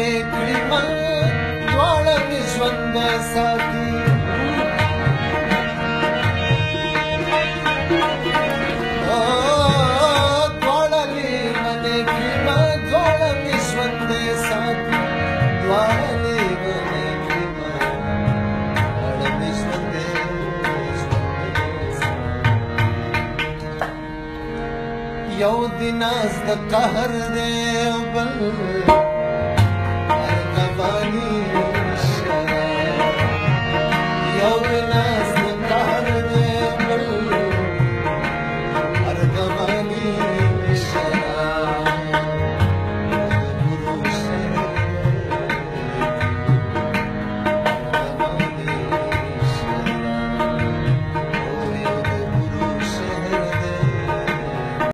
منې کړمه دواړه مې ژوندی ساتي دواړه مې منې کړمه دواړه مې ژوندی ساتي دواړه مې منې کړمه دواړه مې ژوندی یو د ناز د قهر دی بل